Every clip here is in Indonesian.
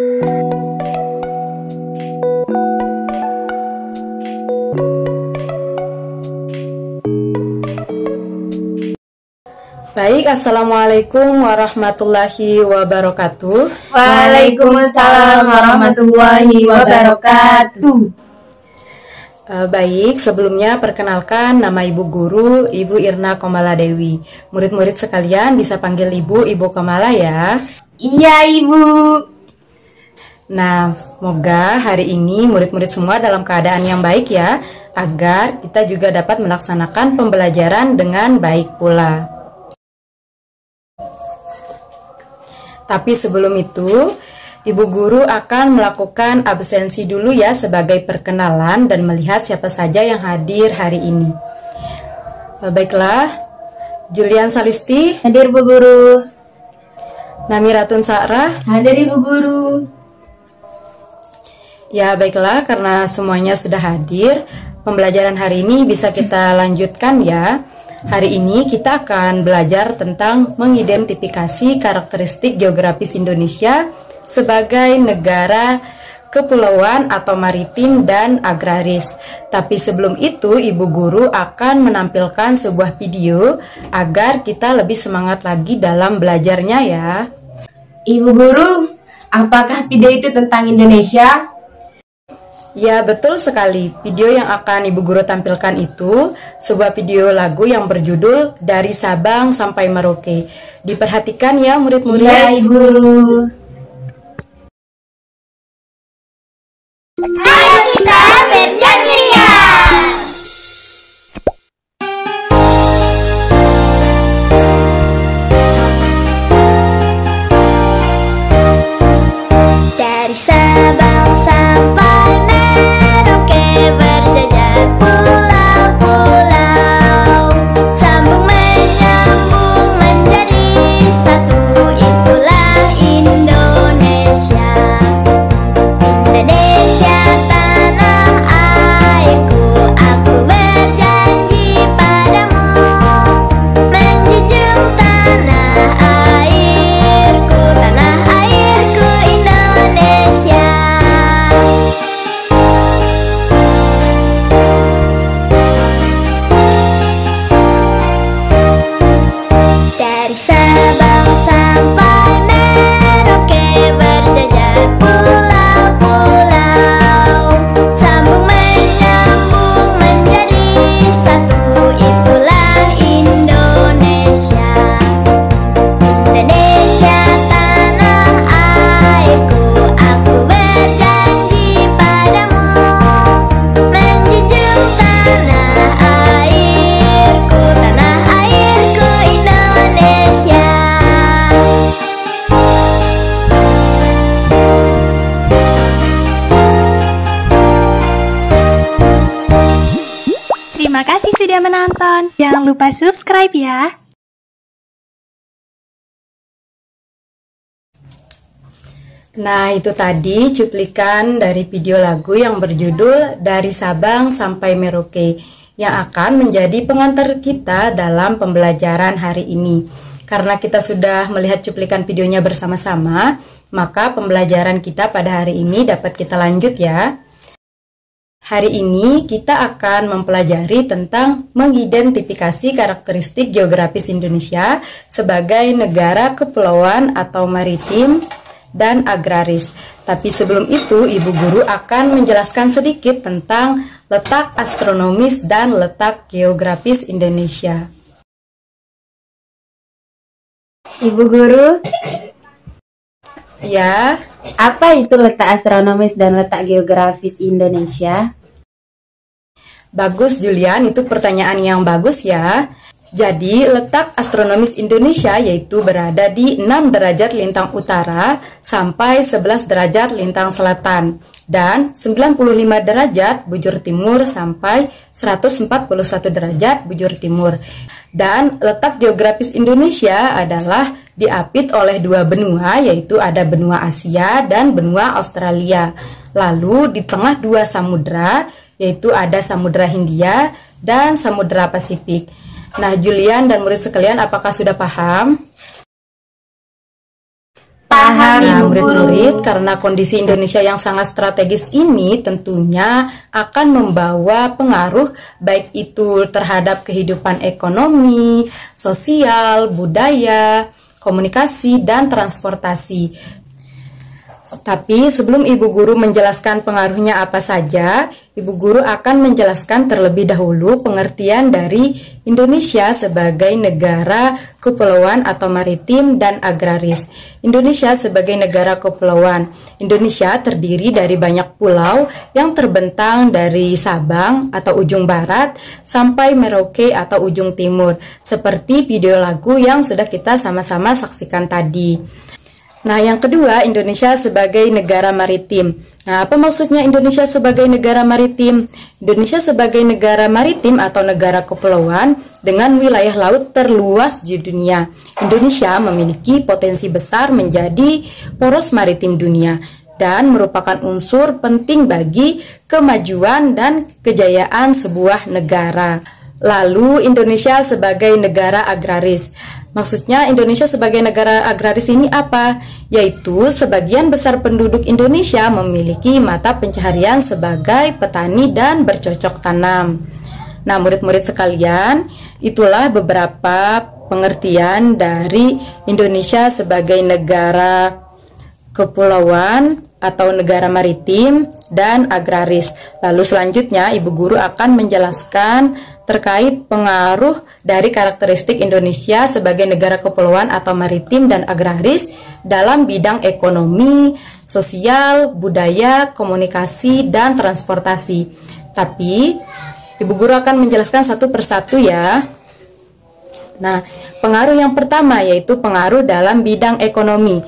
Baik, Assalamualaikum warahmatullahi wabarakatuh. Waalaikumsalam warahmatullahi wabarakatuh. Baik, sebelumnya perkenalkan nama Ibu Guru, Ibu Irna Komala Dewi. Murid-murid sekalian bisa panggil Ibu Komala ya. Iya Ibu. Nah, semoga hari ini murid-murid semua dalam keadaan yang baik ya, agar kita juga dapat melaksanakan pembelajaran dengan baik pula. Tapi sebelum itu, Ibu Guru akan melakukan absensi dulu ya sebagai perkenalan dan melihat siapa saja yang hadir hari ini. Baiklah, Julian Salisti. Hadir Bu Guru. Namiratun Sa'rah. Hadir Ibu Guru. Ya baiklah, karena semuanya sudah hadir, pembelajaran hari ini bisa kita lanjutkan ya. Hari ini kita akan belajar tentang mengidentifikasi karakteristik geografis Indonesia sebagai negara kepulauan atau maritim dan agraris. Tapi sebelum itu, Ibu Guru akan menampilkan sebuah video agar kita lebih semangat lagi dalam belajarnya ya. Ibu Guru, apakah video itu tentang Indonesia? Ya betul sekali, video yang akan Ibu Guru tampilkan itu sebuah video lagu yang berjudul Dari Sabang Sampai Merauke. Diperhatikan ya murid-murid. Iya Ibu Guru. Ayo kita bernyanyi ria. Dari Sabang sampai Merauke berjajar pulau-pulau, sambung menyambung menjadi satu, itulah Indonesia. Indonesia tanah airku, aku berjanji padamu, menjunjung tanah airku Indonesia. Dari Sabang sampai Merauke berjajar pulau-pulau, sambung menyambung menjadi satu, itulah Indonesia. Indonesia tanah airku, aku berjanji padamu, menjunjung tanah airku Indonesia. Terima kasih sudah menonton. Jangan lupa subscribe ya. Nah itu tadi cuplikan dari video lagu yang berjudul Dari Sabang Sampai Merauke yang akan menjadi pengantar kita dalam pembelajaran hari ini. Karena kita sudah melihat cuplikan videonya bersama-sama, maka pembelajaran kita pada hari ini dapat kita lanjut ya. Hari ini kita akan mempelajari tentang mengidentifikasi karakteristik geografis Indonesia sebagai negara kepulauan atau maritim dan agraris. Tapi sebelum itu, Ibu Guru akan menjelaskan sedikit tentang letak astronomis dan letak geografis Indonesia. Ibu Guru, Ya, apa itu letak astronomis dan letak geografis Indonesia? bagus Julian, itu pertanyaan yang bagus ya. Jadi, letak astronomis Indonesia yaitu berada di 6 derajat lintang utara sampai 11 derajat lintang selatan dan 95 derajat bujur timur sampai 141 derajat bujur timur. Dan letak geografis Indonesia adalah diapit oleh dua benua, yaitu ada benua Asia dan benua Australia. Lalu di tengah dua samudra, yaitu ada Samudra Hindia dan Samudra Pasifik. Nah, Julian dan murid sekalian, apakah sudah paham? Paham, Nah, Ibu Guru. murid-murid, karena kondisi Indonesia yang sangat strategis ini tentunya akan membawa pengaruh baik itu terhadap kehidupan ekonomi, sosial, budaya, komunikasi, dan transportasi. Tapi sebelum Ibu Guru menjelaskan pengaruhnya apa saja, Ibu Guru akan menjelaskan terlebih dahulu pengertian dari Indonesia sebagai negara kepulauan atau maritim dan agraris. Indonesia sebagai negara kepulauan. Indonesia terdiri dari banyak pulau yang terbentang dari Sabang atau ujung barat sampai Merauke atau ujung timur, seperti video lagu yang sudah kita sama-sama saksikan tadi. Nah, yang kedua, Indonesia sebagai negara maritim. Nah, apa maksudnya Indonesia sebagai negara maritim? Indonesia sebagai negara maritim atau negara kepulauan dengan wilayah laut terluas di dunia. Indonesia memiliki potensi besar menjadi poros maritim dunia dan merupakan unsur penting bagi kemajuan dan kejayaan sebuah negara. Lalu, Indonesia sebagai negara agraris. Maksudnya Indonesia sebagai negara agraris ini apa? Yaitu sebagian besar penduduk Indonesia memiliki mata pencaharian sebagai petani dan bercocok tanam. Nah, murid-murid sekalian, itulah beberapa pengertian dari Indonesia sebagai negara kepulauan atau negara maritim dan agraris. Lalu selanjutnya Ibu Guru akan menjelaskan terkait pengaruh dari karakteristik Indonesia sebagai negara kepulauan atau maritim dan agraris dalam bidang ekonomi, sosial, budaya, komunikasi, dan transportasi. Tapi Ibu Guru akan menjelaskan satu persatu ya. Nah, pengaruh yang pertama yaitu pengaruh dalam bidang ekonomi.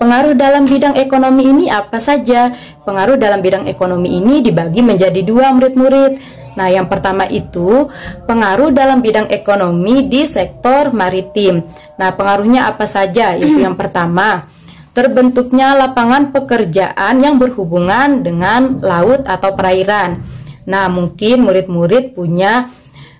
Pengaruh dalam bidang ekonomi ini apa saja? Pengaruh dalam bidang ekonomi ini dibagi menjadi dua, murid-murid. Nah, yang pertama itu pengaruh dalam bidang ekonomi di sektor maritim. Nah, pengaruhnya apa saja? Yaitu yang pertama, terbentuknya lapangan pekerjaan yang berhubungan dengan laut atau perairan. Nah, mungkin murid-murid punya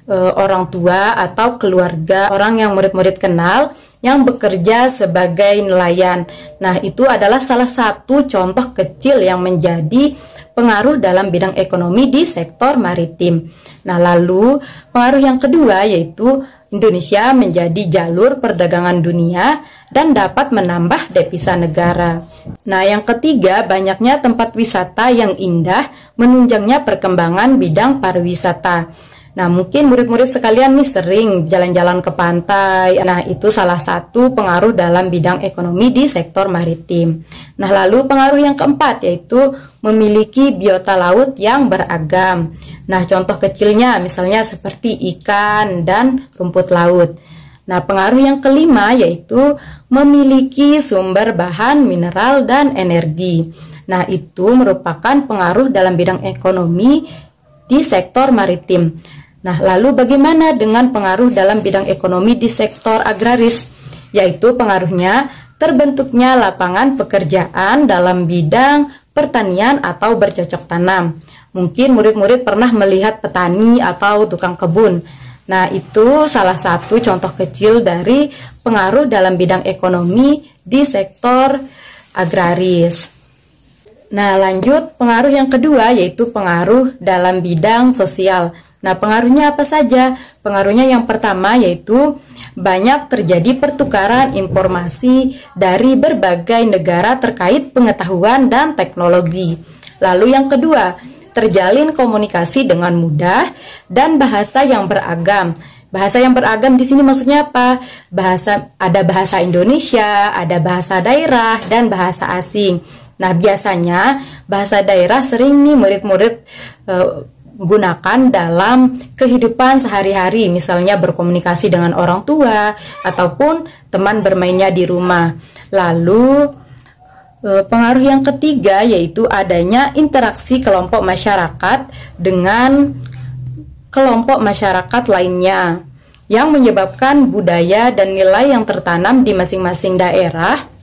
orang tua atau keluarga orang yang murid-murid kenal yang bekerja sebagai nelayan. Nah, itu adalah salah satu contoh kecil yang menjadi pengaruh dalam bidang ekonomi di sektor maritim. Nah, lalu pengaruh yang kedua yaitu Indonesia menjadi jalur perdagangan dunia dan dapat menambah devisa negara. Nah, yang ketiga, banyaknya tempat wisata yang indah menunjangnya perkembangan bidang pariwisata. Nah, mungkin murid-murid sekalian nih sering jalan-jalan ke pantai. Nah, itu salah satu pengaruh dalam bidang ekonomi di sektor maritim. Nah, lalu pengaruh yang keempat yaitu memiliki biota laut yang beragam. Nah, contoh kecilnya misalnya seperti ikan dan rumput laut. Nah, pengaruh yang kelima yaitu memiliki sumber bahan mineral dan energi. Nah, itu merupakan pengaruh dalam bidang ekonomi di sektor maritim. Nah, lalu bagaimana dengan pengaruh dalam bidang ekonomi di sektor agraris? Yaitu pengaruhnya terbentuknya lapangan pekerjaan dalam bidang pertanian atau bercocok tanam. Mungkin murid-murid pernah melihat petani atau tukang kebun. Nah, itu salah satu contoh kecil dari pengaruh dalam bidang ekonomi di sektor agraris. Nah, lanjut pengaruh yang kedua yaitu pengaruh dalam bidang sosial. Nah, pengaruhnya apa saja? Pengaruhnya yang pertama yaitu banyak terjadi pertukaran informasi dari berbagai negara terkait pengetahuan dan teknologi. Lalu yang kedua, terjalin komunikasi dengan mudah dan bahasa yang beragam. Bahasa yang beragam di sini maksudnya apa? Ada bahasa Indonesia, ada bahasa daerah, dan bahasa asing. Nah, biasanya bahasa daerah sering nih murid-murid gunakan dalam kehidupan sehari-hari, misalnya berkomunikasi dengan orang tua ataupun teman bermainnya di rumah. Lalu pengaruh yang ketiga yaitu adanya interaksi kelompok masyarakat dengan kelompok masyarakat lainnya yang menyebabkan budaya dan nilai yang tertanam di masing-masing daerah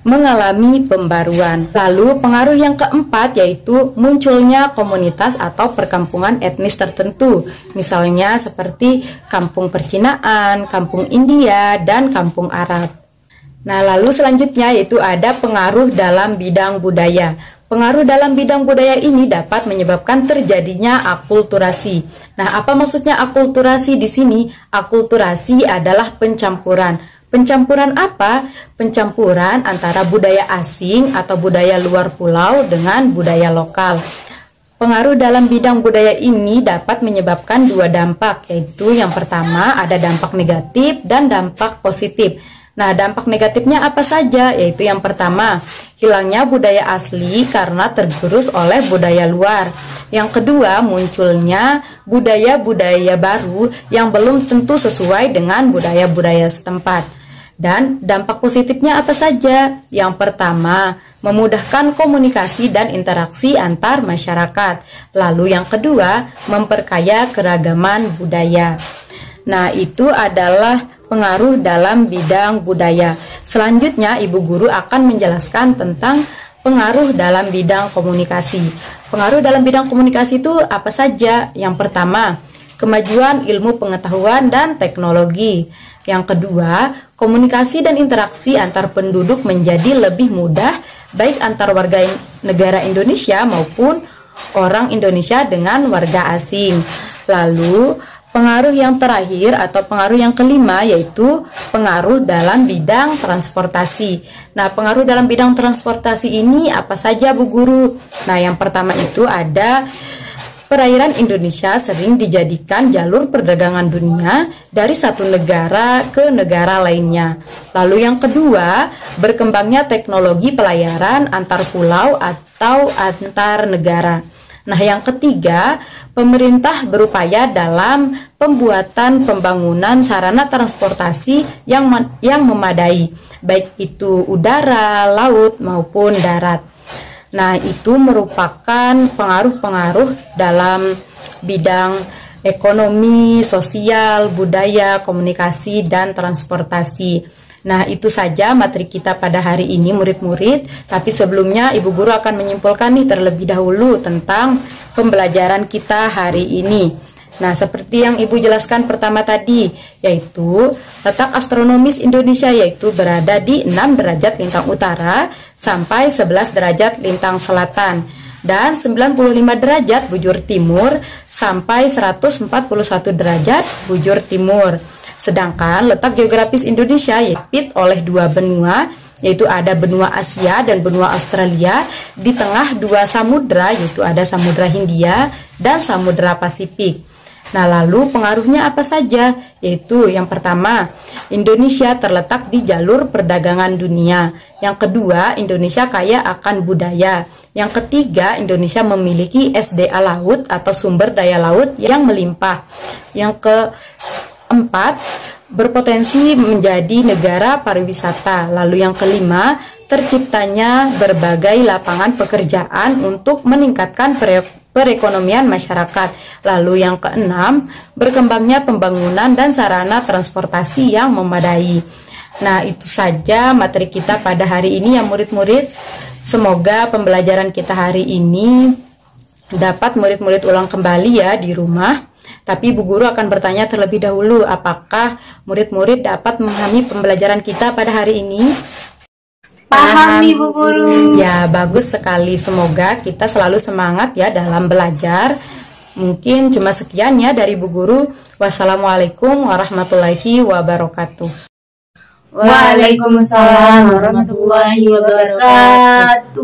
mengalami pembaruan. Lalu pengaruh yang keempat yaitu munculnya komunitas atau perkampungan etnis tertentu, misalnya seperti kampung percinaan, kampung India, dan kampung Arab. Nah, lalu selanjutnya yaitu ada pengaruh dalam bidang budaya. Pengaruh dalam bidang budaya ini dapat menyebabkan terjadinya akulturasi. Nah, apa maksudnya akulturasi di sini? Akulturasi adalah pencampuran. Pencampuran apa? Pencampuran antara budaya asing atau budaya luar pulau dengan budaya lokal. Pengaruh dalam bidang budaya ini dapat menyebabkan dua dampak, yaitu yang pertama ada dampak negatif dan dampak positif. Nah, dampak negatifnya apa saja? Yaitu yang pertama, hilangnya budaya asli karena tergerus oleh budaya luar. Yang kedua, munculnya budaya-budaya baru yang belum tentu sesuai dengan budaya-budaya setempat. Dan dampak positifnya apa saja? Yang pertama, memudahkan komunikasi dan interaksi antar masyarakat. Lalu yang kedua, memperkaya keragaman budaya. Nah, itu adalah pengaruh dalam bidang budaya. Selanjutnya, Ibu Guru akan menjelaskan tentang pengaruh dalam bidang komunikasi. Pengaruh dalam bidang komunikasi itu apa saja? Yang pertama, kemajuan ilmu pengetahuan dan teknologi. Yang kedua, komunikasi dan interaksi antar penduduk menjadi lebih mudah, baik antar warga negara Indonesia maupun orang Indonesia dengan warga asing. Lalu, pengaruh yang terakhir atau pengaruh yang kelima yaitu pengaruh dalam bidang transportasi. Nah, pengaruh dalam bidang transportasi ini apa saja, Bu Guru? Nah, yang pertama itu ada perairan Indonesia sering dijadikan jalur perdagangan dunia dari satu negara ke negara lainnya. Lalu yang kedua, berkembangnya teknologi pelayaran antar pulau atau antar negara. Nah, yang ketiga, pemerintah berupaya dalam pembuatan pembangunan sarana transportasi yang memadai, baik itu udara, laut, maupun darat. Nah, itu merupakan pengaruh-pengaruh dalam bidang ekonomi, sosial, budaya, komunikasi, dan transportasi. Nah, itu saja materi kita pada hari ini, murid-murid. Tapi sebelumnya Ibu Guru akan menyimpulkan nih terlebih dahulu tentang pembelajaran kita hari ini. Nah, seperti yang Ibu jelaskan pertama tadi, yaitu letak astronomis Indonesia yaitu berada di 6 derajat lintang utara sampai 11 derajat lintang selatan dan 95 derajat bujur timur sampai 141 derajat bujur timur. Sedangkan letak geografis Indonesia diapit oleh dua benua, yaitu ada benua Asia dan benua Australia, di tengah dua samudra, yaitu ada Samudra Hindia dan Samudra Pasifik. Nah, lalu pengaruhnya apa saja? Yaitu yang pertama, Indonesia terletak di jalur perdagangan dunia. Yang kedua, Indonesia kaya akan budaya. Yang ketiga, Indonesia memiliki SDA laut atau sumber daya laut yang melimpah. Yang keempat, berpotensi menjadi negara pariwisata. Lalu yang kelima, terciptanya berbagai lapangan pekerjaan untuk meningkatkan perekonomian masyarakat. Lalu yang keenam, berkembangnya pembangunan dan sarana transportasi yang memadai. Nah, itu saja materi kita pada hari ini ya murid-murid. Semoga pembelajaran kita hari ini dapat murid-murid ulang kembali ya di rumah. Tapi Bu Guru akan bertanya terlebih dahulu, apakah murid-murid dapat memahami pembelajaran kita pada hari ini? Paham Ibu Guru. Ya, bagus sekali. Semoga kita selalu semangat ya dalam belajar. Mungkin cuma sekian ya dari Bu Guru. Wassalamualaikum warahmatullahi wabarakatuh. Waalaikumsalam warahmatullahi wabarakatuh.